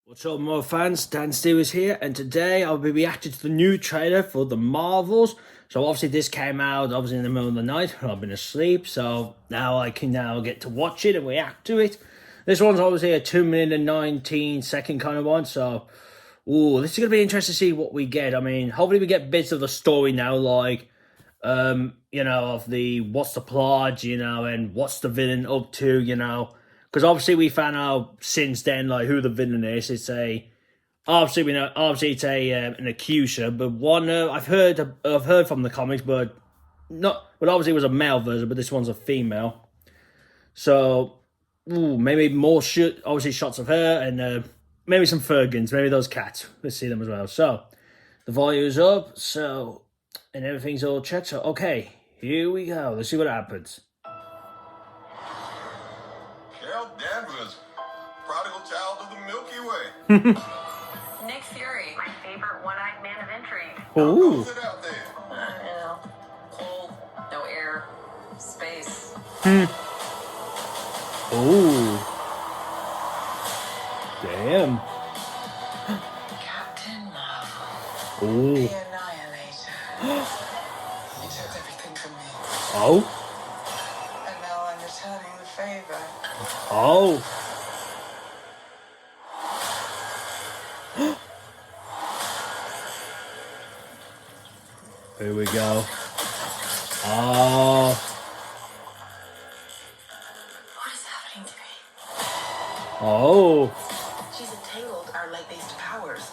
What's up, more fans? Dan Stevens here, and today I'll be reacting to the new trailer for the Marvels. So obviously this came out obviously in the middle of the night when I've been asleep, so now I can get to watch it and react to it. This one's obviously a 2 minute and 19 second kind of one, so this is gonna be interesting to see what we get. I mean, hopefully we get bits of the story now, like of the what's the plot, and what's the villain up to. Because obviously we found out since then, like, who the villain is. It's obviously it's an accuser, but one I've heard from the comics, but obviously it was a male version, but this one's a female. So, maybe more obviously shots of her, and maybe some Fergans, maybe those cats. Let's see them as well. So, the volume's up, and everything's all checked. So, okay, here we go. Let's see what happens. Danvers, prodigal child of the Milky Way. Nick Fury, my favorite one-eyed man of intrigue. Ooh. How's it out there? Cold, no air, space. Ooh. Damn. Captain Marvel, Ooh. the Annihilator. He took everything from me, Oh. and now I'm returning the favor. Oh. Here we go. Oh. What is happening to me? Oh. She's entangled our light-based powers,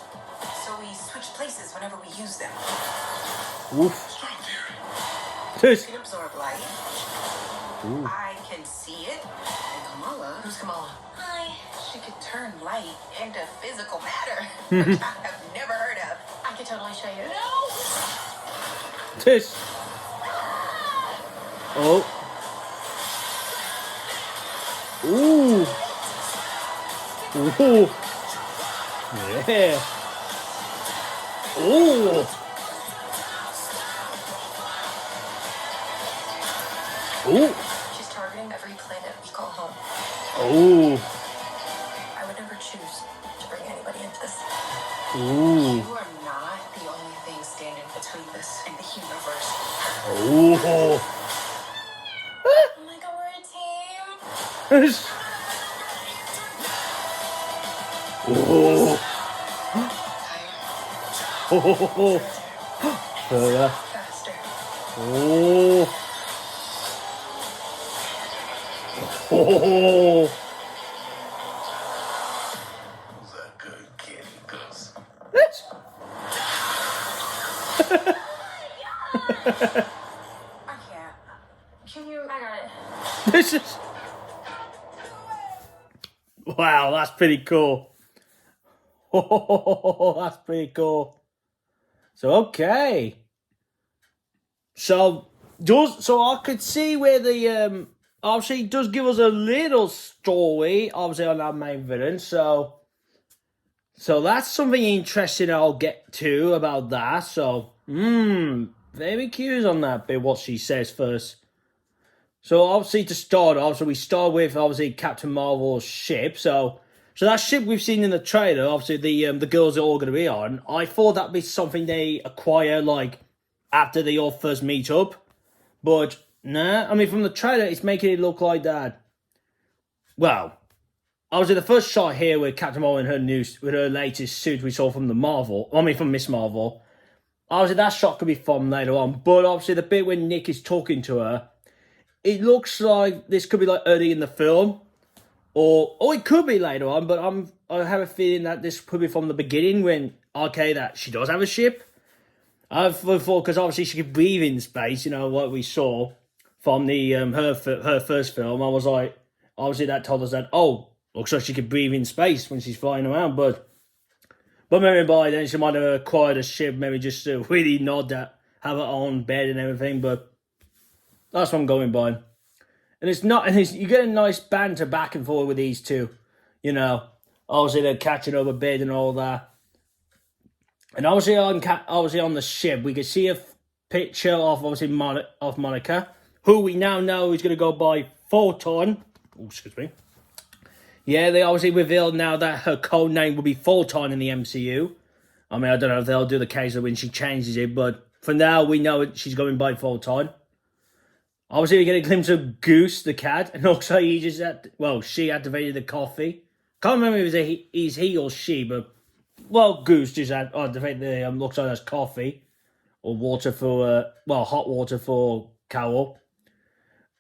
so we switch places whenever we use them. Oof. Strong theory. This. She can absorb light. Ooh. I can see it. And Kamala, who's Kamala? Hi. She could turn light into physical matter, which I have never heard of. I could totally show you. No! This. Oh. Ooh. Ooh. Yeah. Ooh. Ooh. She's targeting every planet we call home. Ooh. I would never choose to bring anybody into this. Ooh. You are not the only thing standing between this and the universe. Ooh. Oh my god, we're a team. This. Ooh. Oh. Further. Faster. Oh. Oh. Who's that good kid, Goose? I can't. Can you? I got it. This is. Wow, that's pretty cool. Oh, that's pretty cool. So okay. So I could see where the obviously it does give us a little story, obviously, on our main villain. So that's something interesting I'll get to about that. So very curious on that bit, what she says first. So obviously to start off, we start with obviously Captain Marvel's ship. So that ship we've seen in the trailer, obviously the girls are all going to be on. I thought that'd be something they acquire like after they all first meet up, but nah. I mean, from the trailer, it's making it look like that. Well, obviously the first shot here with Captain Marvel in with her latest suit we saw from from Miss Marvel. Obviously that shot could be from later on, but obviously the bit when Nick is talking to her, it looks like this could be like early in the film, or it could be later on. But I have a feeling that this could be from the beginning when that she does have a ship. I thought because obviously she could breathe in space, what we saw from the her first film. I was like, obviously that told us that looks like she could breathe in space when she's flying around, but maybe by then she might have acquired a ship, maybe just to really nod that, have her own bed and everything, but that's what I'm going by. And you get a nice banter back and forth with these two, obviously they're catching up a bit and all that. And obviously on the ship, we can see a picture of obviously Monica, who we now know is going to go by Photon. Oh, excuse me. Yeah, they obviously revealed now that her code name will be Photon in the MCU. I mean, I don't know if they'll do the case of when she changes it, but for now, we know she's going by Photon. Obviously, we get a glimpse of Goose, the cat, and also she activated the coffee. Can't remember if it was he or she, but, Goose just activated the, looks like that's coffee, or water for, hot water for Carol.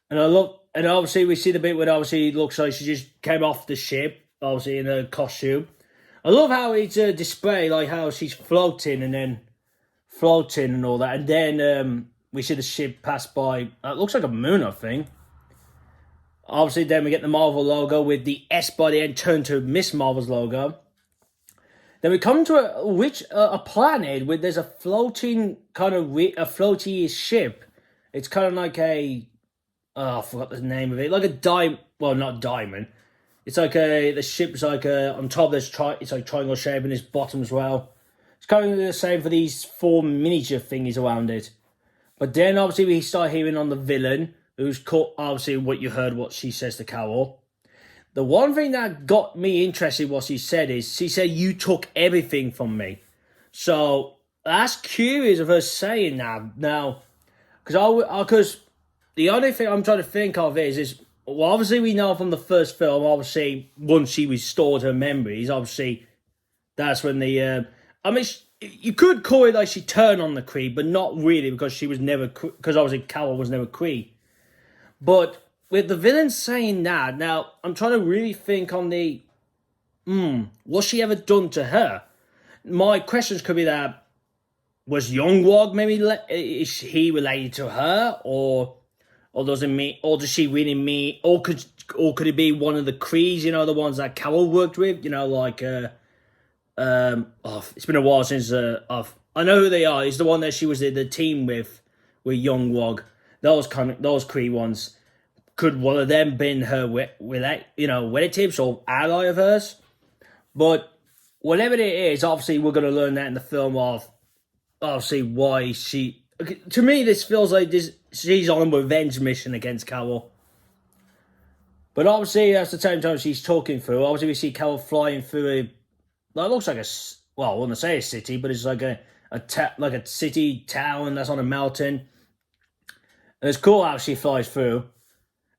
And obviously we see the bit where obviously it looks like she just came off the ship, obviously in her costume. I love how it's a display, like how she's floating and all that. And then we see the ship pass by. It looks like a moon, I think. Obviously, then we get the Marvel logo with the S by the end turned to Miss Marvel's logo. Then we come to a planet where there's a floating kind of a floaty ship. It's kind of like I forgot the name of it. Like a not diamond. It's like the ship's like on top. It's like triangle shape and its bottom as well. It's kind of the same for these 4 miniature thingies around it. But then obviously we start hearing on the villain, who's caught. Obviously what she says to Carol. The one thing that got me interested in what she said is, she said, "You took everything from me." So that's curious of her saying that now, because the only thing I'm trying to think of is obviously we know from the first film, obviously once she restored her memories, obviously that's when you could call it like she turned on the Kree, but not really, because because obviously Carol was never Kree. But with the villain saying that, now I'm trying to really think on was she ever done to her? My questions could be that, was Youngwog maybe, is he related to her, or does she really mean, or could it be one of the Krees, the ones that Carol worked with, like it's been a while since I know who they are. It's the one that she was in the team with Youngwog. Those Kree ones. Could one of them been her relatives or ally of hers? But whatever it is, obviously we're going to learn that in the film of obviously why she. To me, this feels like she's on a revenge mission against Carol. But obviously, at the same time she's talking through, obviously we see Carol flying through it looks like I wouldn't say a city, but it's like a city town that's on a mountain. And it's cool how she flies through.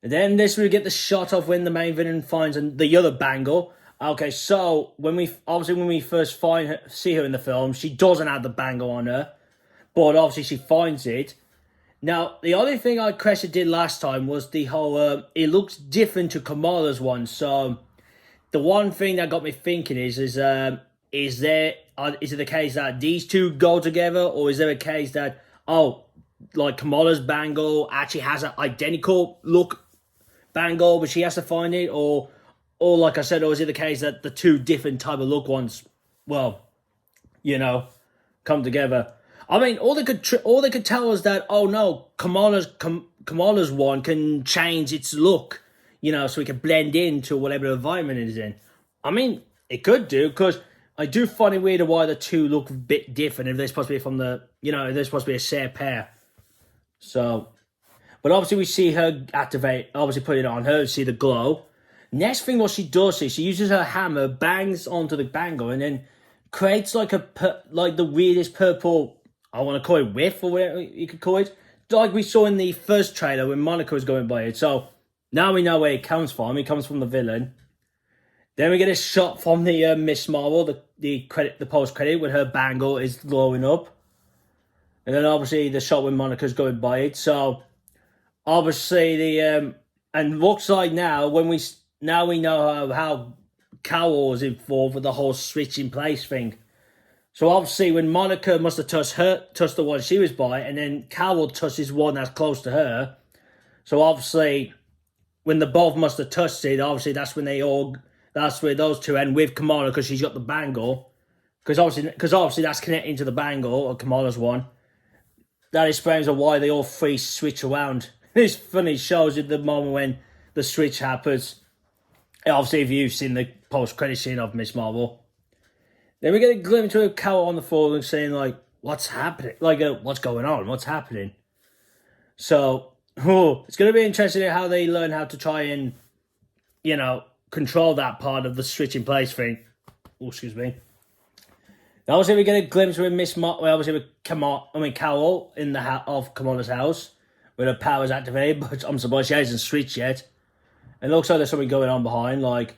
And then we get the shot of when the main villain finds the other bangle. Okay, so when we first see her in the film, she doesn't have the bangle on her, but obviously she finds it. Now, the only thing Cressy did last time was the whole, it looks different to Kamala's one. So the one thing that got me thinking is it the case that these two go together, or is there a case that, like Kamala's bangle actually has an identical look bangle, but she has to find it, or like I said, or is it the case that the two different type of look ones, come together? I mean, all they could tell us that, Kamala's one can change its look, so it can blend into whatever environment it is in. I mean, it could do, because I do find it weird why the two look a bit different if they're supposed to be from if they're supposed to be a shared pair. So, but obviously we see her activate, obviously put it on her, see the glow. Next thing what she does is she uses her hammer, bangs onto the bangle, and then creates like the weirdest purple, I want to call it whiff, or whatever you could call it, like we saw in the first trailer when Monica was going by it. So now we know where it comes from. It comes from the villain. Then we get a shot from the Miss Marvel, the post credit, when her bangle is glowing up, and then obviously the shot when Monica's going by it. So obviously and looks like now we know how Carol was involved with the whole switch in place thing. So obviously when Monica must have touched the one she was by, and then Carol touches one that's close to her. So obviously when the both must have touched it, obviously that's where those two end with Kamala, because she's got the bangle. Because obviously that's connecting to the bangle, or Kamala's one. That explains why they all three switch around. It's funny, it shows you the moment when the switch happens. Obviously, if you've seen the post-credit scene of Miss Marvel. Then we get a glimpse of Carol on the floor and saying, like, what's happening? Like, what's going on? What's happening? So, it's going to be interesting how they learn how to try and, control that part of the switching place thing. Oh, excuse me. Now, obviously, we get a glimpse with obviously with Carol in the of Kamala's house with her powers activated, but I'm surprised she hasn't switched yet. It looks like there's something going on behind, like,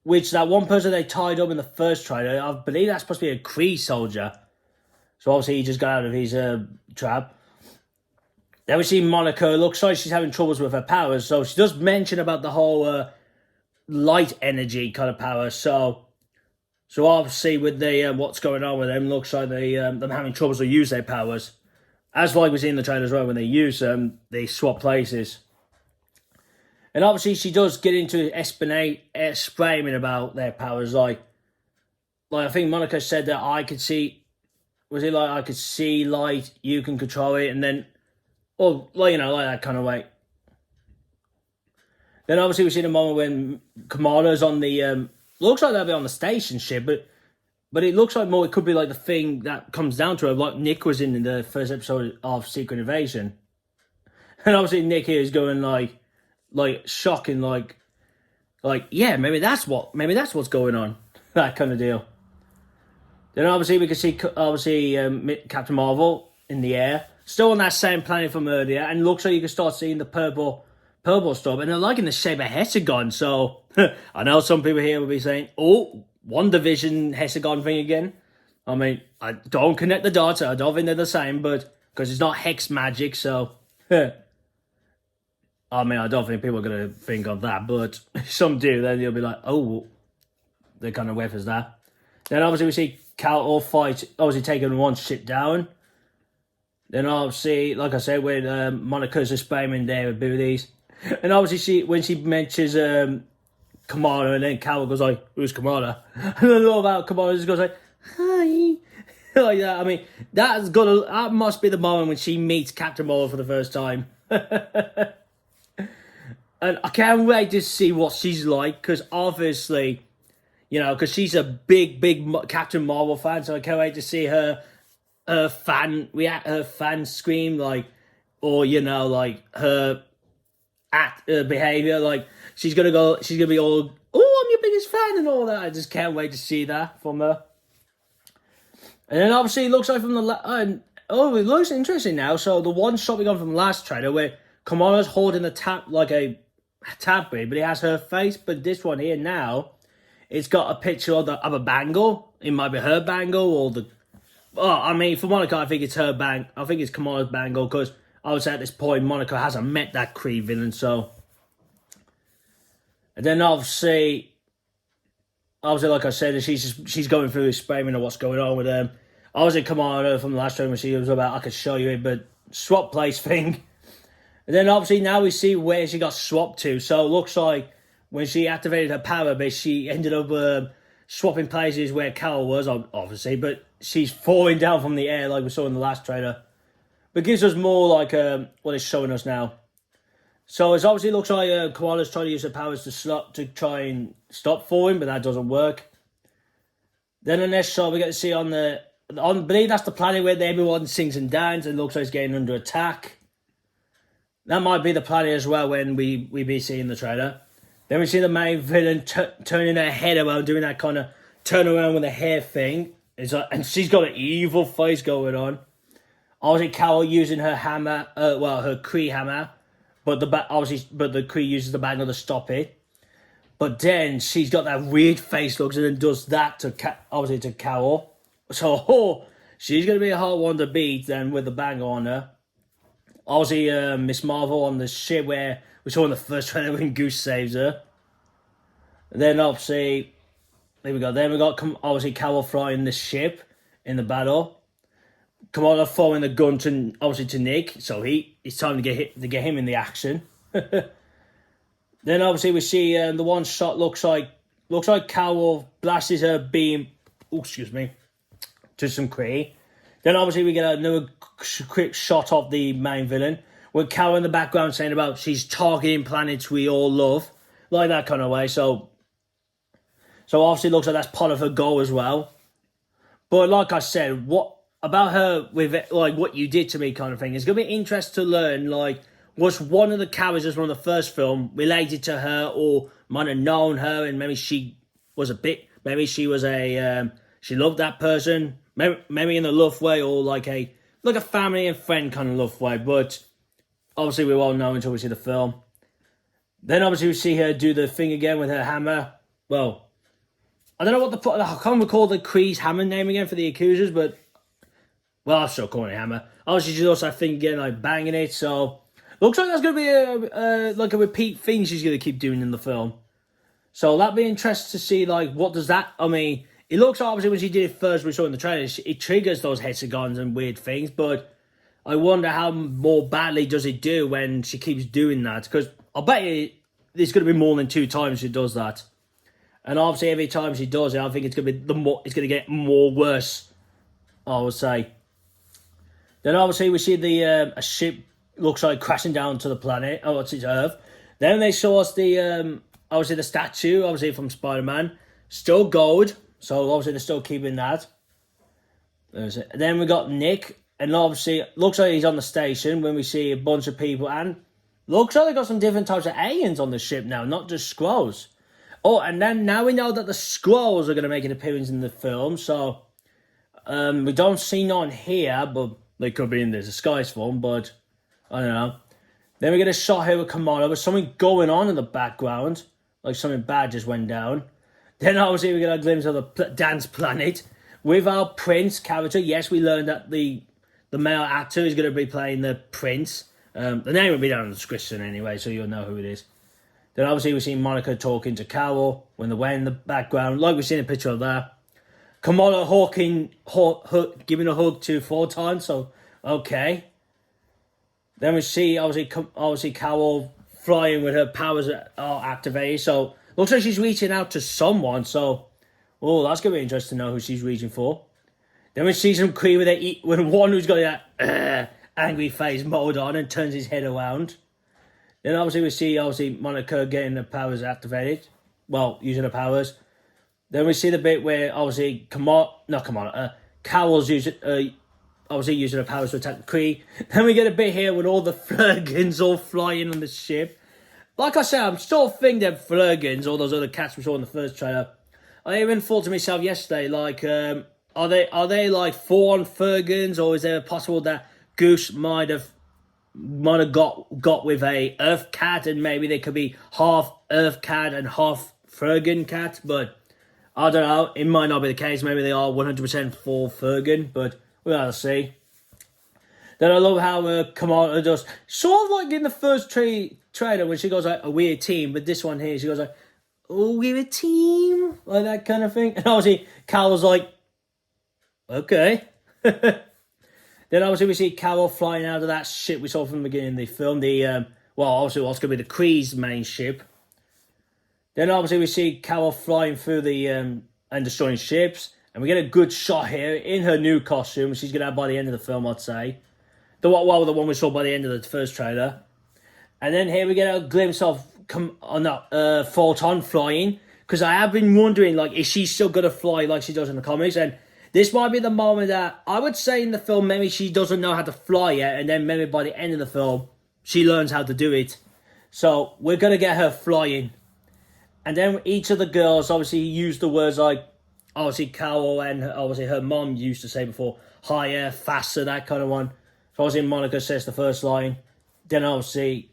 which that one person they tied up in the first trailer, I believe that's supposed to be a Kree soldier. So obviously he just got out of his trap. Then we see Monica. Looks like she's having troubles with her powers. So she does mention about the whole light energy kind of power. So obviously with the what's going on with them, looks like them having troubles to use their powers. As like we see in the trailer as well, when they use them, they swap places. And obviously she does get into explaining about their powers. Like I think Monica said that I could see. Was it like I could see light, you can control it, and then, like that kind of way. Then obviously we see the moment when Kamala's on the looks like they'll be on the station ship, but it looks like more it could be like the thing that comes down to it, like Nick was in the first episode of Secret Invasion, and obviously Nick here is going like shocking, like yeah, maybe that's what's going on, that kind of deal. Then obviously we can see Captain Marvel in the air, still on that same planet from earlier, and looks like you can start seeing the purple stuff, and they're like in the shape of hexagon. So I know some people here will be saying, "Oh, One Division hexagon thing again." I mean, I don't connect the dots. I don't think they're the same, but because it's not hex magic, so I mean, I don't think people are gonna think of that, but some do. Then you'll be like, "Oh, they're kind of weird as that." Then obviously we see Cal all fight, obviously taking one ship down. Then obviously, like I said, when Monica's explaining their abilities. And obviously when she mentions Kamala, and then Cal goes like, "Who's Kamala?" And then all about Kamala just goes like, "Hi." Like that. I mean, that must be the moment when she meets Captain Marvel for the first time. And I can't wait to see what she's like, because obviously, because she's a big Captain Marvel fan, so I can't wait to see her fan scream, like, or like her behavior, like she's gonna be all, "Oh, I'm your biggest fan," and all that. I just can't wait to see that from her. And then obviously it looks like from it looks interesting now. So the one shot we got from the last trailer where Kamala's holding the tap like a tablet, but it has her face. But this one here now, it's got a picture of a bangle. It might be her bangle or the. Oh, I mean, for Monica, I think it's her I think it's Kamala's bangle, because I would say at this point Monica hasn't met that Kree villain. So, and then obviously, like I said, she's going through explaining of what's going on with them. Obviously, Kamala from the last time we see it was about, I could show you it, but swap place thing. And then obviously now we see where she got swapped to. So it looks like when she activated her power base, she ended up swapping places where Carol was, obviously, but she's falling down from the air like we saw in the last trailer. But gives us more like what it's showing us now. So it obviously looks like Koala's trying to use her powers to try and stop falling, but that doesn't work. Then the next shot we get to see I believe that's the planet where everyone sings and dances and looks like it's getting under attack. That might be the planet as well when we be seeing the trailer. Then we see the main villain turning her head around, doing that kind of turn around with the hair thing. And she's got an evil face going on. Obviously, Carol using her hammer, her Kree hammer, but the Kree uses the bangle to stop it. But then she's got that weird face looks and then does that to Carol. So she's gonna be a hard one to beat then with the bangle on her. Obviously, Miss Marvel on the ship where we saw in the first trailer when Goose saves her. And then obviously, there we go. Then we got obviously Carol flying the ship in the battle. Kamala throwing the gun to Nick, so it's time to get him in the action. Then obviously we see the one shot looks like Carol blasts her beam. Oh, excuse me, to some Kree. Then obviously we get another quick shot of the main villain with Carol in the background saying about she's targeting planets we all love, like that kind of way. So obviously it looks like that's part of her goal as well. But like I said, what about her with like what you did to me kind of thing? It's gonna be interesting to learn like was one of the characters from the first film related to her, or might have known her, and maybe she was she loved that person, maybe in a love way, or like a family and friend kind of love way. But obviously we won't know until we see the film. Then obviously we see her do the thing again with her hammer. Well, I don't know I can't recall the Kree's hammer name again for the accusers, but well, I'll still call it hammer. Obviously she does that thing again, like banging it. So looks like that's going to be a repeat thing she's going to keep doing in the film. So that'd be interesting to see, like, what does that... I mean, it looks obviously when she did it first, we saw in the trailer, it triggers those hexagons and weird things, but I wonder how more badly does it do when she keeps doing that, because I bet you there's going to be more than 2 times she does that. And obviously every time she does it, I think it's going to be it's going to get more worse, I would say. Then obviously we see a ship looks like crashing down to the planet, it's Earth. Then they show us obviously the statue, obviously from Spider-Man, still gold, so obviously they're still keeping that. Then we got Nick, and obviously looks like he's on the station when we see a bunch of people, and looks like they got some different types of aliens on the ship now, not just Skrulls. Oh, and then now we know that the Skrulls are going to make an appearance in the film, so we don't see none here, but they could be in the disguise form, but I don't know. Then we get a shot here with Kamala with something going on in the background. Like something bad just went down. Then obviously we get a glimpse of the dance planet with our Prince character. Yes, we learned that the male actor is going to be playing the Prince. The name will be down in the description anyway, so you'll know who it is. Then obviously we see Monica talking to Carol when they're way in the background, like we've seen a picture of that. Kamala giving a hug to Photon, so okay. Then we see obviously Carol flying with her powers are activated, so looks like she's reaching out to someone, so that's going to be interesting to know who she's reaching for. Then we see some Kree with one who's got that angry face mode on and turns his head around. Then obviously we see Monica getting her powers activated, using her powers. Then we see the bit where obviously Carol's using her powers to attack the Kree. Then we get a bit here with all the Flurgans all flying on the ship. Like I said, I'm still thinking them Flurgans, all those other cats we saw in the first trailer. I even thought to myself yesterday, like, are they like full-on Flurgans, or is there possible that Goose might have got with a Earth cat, and maybe they could be half Earth cat and half Flurgan cat? But I don't know. It might not be the case. Maybe they are 100% full Flurgan, but we'll have to see. Then I love how Kamala does, sort of like in the first trailer when she goes like, "Oh, we're a team," but this one here, she goes like, "Oh, we're a team," like that kind of thing. And obviously, Carol's like, "Okay." Then obviously we see Carol flying out of that ship we saw from the beginning of the film. Obviously what's going to be the Kree's main ship. Then obviously we see Carol flying through and destroying ships. And we get a good shot here in her new costume. She's going to have by the end of the film, I'd say. The one we saw by the end of the first trailer. And then here we get a glimpse of Photon flying. Because I have been wondering, like, is she still going to fly like she does in the comics? And this might be the moment that I would say in the film, maybe she doesn't know how to fly yet. And then maybe by the end of the film, she learns how to do it. So we're going to get her flying. And then each of the girls obviously use the words like, obviously Carol and obviously her mom used to say before, higher, faster, that kind of one. So obviously Monica says the first line. Then obviously,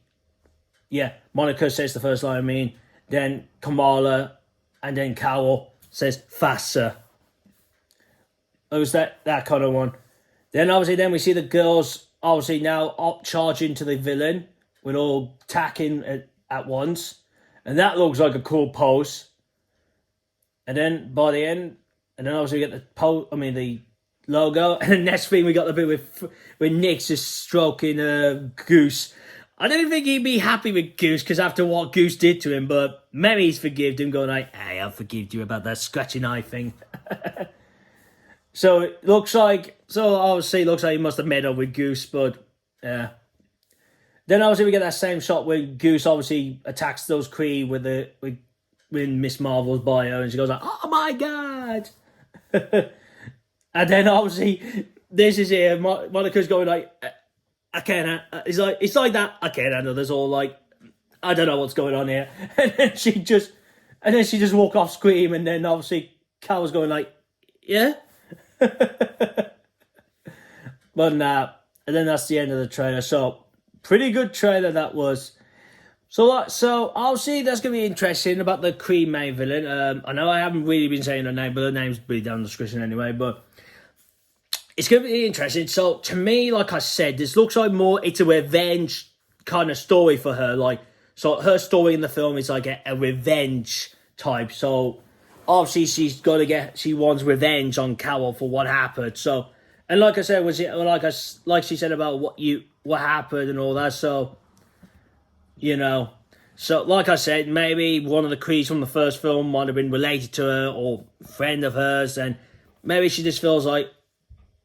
Monica says the first line, then Kamala and then Carol says faster. It was that kind of one. Then obviously we see the girls obviously now charging to the villain with all attacking at once. And that looks like a cool pose. And then by the end, and then obviously we get the logo. And the next thing we got the bit with Nick's just stroking Goose. I don't think he'd be happy with Goose because after what Goose did to him, but maybe he's forgived him, going like, "Hey, I'll forgive you about that scratching eye thing." So it looks like he must have made up with Goose, but yeah. Then obviously we get that same shot where Goose obviously attacks those Kree with Miss Marvel's bio, and she goes like, "Oh my god!" And then obviously this is here. Monica's going like, I can't. It's like that. I can't handle this. All like, I don't know what's going on here. And then she just walk off scream, and then obviously Cal was going like, yeah. But nah, and then that's the end of the trailer. So pretty good trailer that was. So obviously that's gonna be interesting about the Creed main villain. I know I haven't really been saying her name, but her name's pretty down in the description anyway. But it's gonna be interesting. So to me, like I said, this looks like more it's a revenge kind of story for her. Like, so her story in the film is like a revenge type. So obviously she wants revenge on Carol for what happened. So, and like I said, like she said about what happened and all that. So, you know, so like I said, maybe one of the Creeds from the first film might have been related to her or friend of hers, and maybe she just feels like,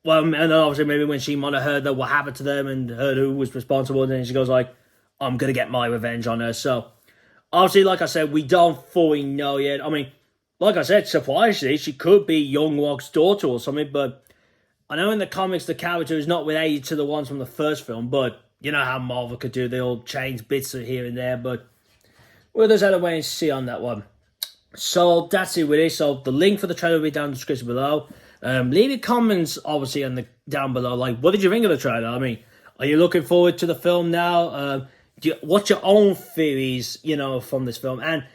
well, and obviously maybe when she might have heard that what happened to them and heard who was responsible, then she goes like, I'm gonna get my revenge on her. So obviously, like I said, we don't fully know yet. I mean, like I said, surprisingly, she could be Young Rock's daughter or something, but I know in the comics the character is not related to the ones from the first film, but you know how Marvel could do, they'll change bits here and there, but we'll just have to wait and see on that one. So that's it really. So the link for the trailer will be down in the description below. Leave your comments obviously down below, like what did you think of the trailer? I mean, are you looking forward to the film now? What's your own theories, you know, from this film? And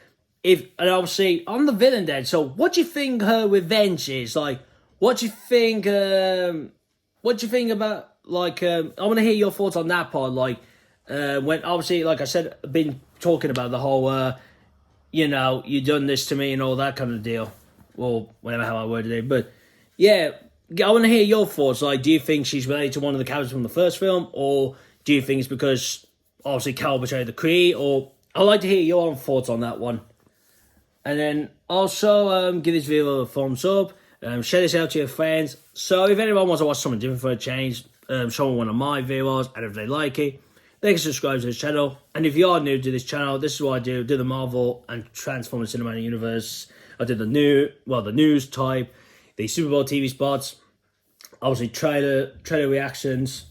obviously on the villain then, so what do you think her revenge is? Like, what do you think about, like, I want to hear your thoughts on that part. Like, when, obviously, like I said, I've been talking about the whole, you know, you done this to me and all that kind of deal. Or whatever how I worded it. But, yeah, I want to hear your thoughts. Like, do you think she's related to one of the characters from the first film? Or do you think it's because, obviously, Carol betrayed the Kree? Or, I'd like to hear your own thoughts on that one. And then, also, give this video a thumbs up. Share this out to your friends. So if anyone wants to watch something different for a change, show one of my videos, and if they like it, they can subscribe to this channel. And if you are new to this channel, this is what I do the Marvel and Transformers Cinematic Universe. I did the news type, the Super Bowl TV spots, obviously trailer reactions,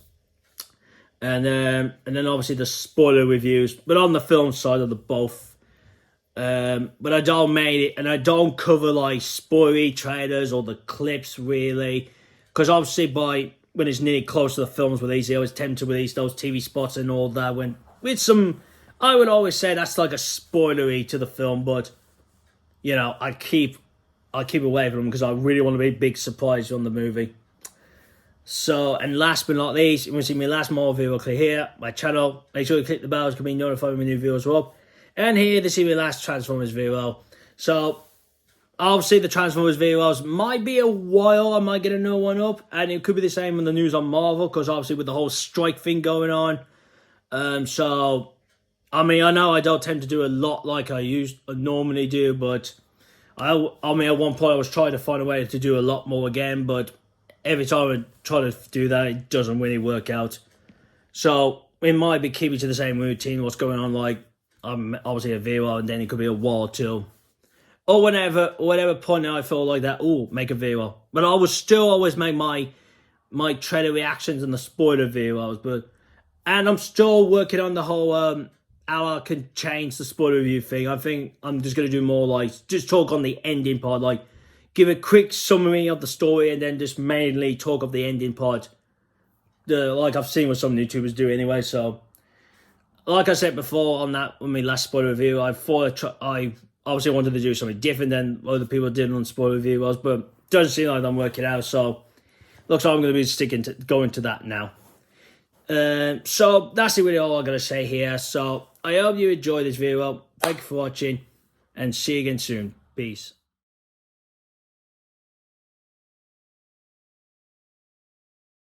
and then obviously the spoiler reviews, but on the film side of the both. But I don't cover like spoilery trailers or the clips really, because obviously when it's nearly close to the film's release, they always tend to release those TV spots and all that. When with some, I would always say that's like a spoilery to the film, but you know I keep away from them because I really want to be a big surprise on the movie. So, and last but not least, you want to see my last Marvel video, click here, my channel. Make sure you click the bell to be notified when new videos are up. And here, this is my last Transformers video. So, obviously the Transformers videos might be a while. I might get a new one up. And it could be the same in the news on Marvel. Because obviously with the whole strike thing going on. So, I mean, I know I don't tend to do a lot like I normally do. But, I mean, at one point I was trying to find a way to do a lot more again. But every time I try to do that, it doesn't really work out. So, it might be keeping to the same routine. What's going on, like, obviously a video, and then it could be a war too, or whatever point I feel like that. Make a video, but I will still always make my trailer reactions and the spoiler videos. And I'm still working on the whole how I can change the spoiler review thing. I think I'm just gonna do more like just talk on the ending part, like give a quick summary of the story, and then just mainly talk of the ending part. Like I've seen what some YouTubers do anyway. So. Like I said before on my last spoiler review, I thought I obviously wanted to do something different than other people did on spoiler reviews, but doesn't seem like I'm working out, so looks like I'm going to be going to that now. So that's really all I'm going to say here. So I hope you enjoyed this video. Thank you for watching, and see you again soon. Peace.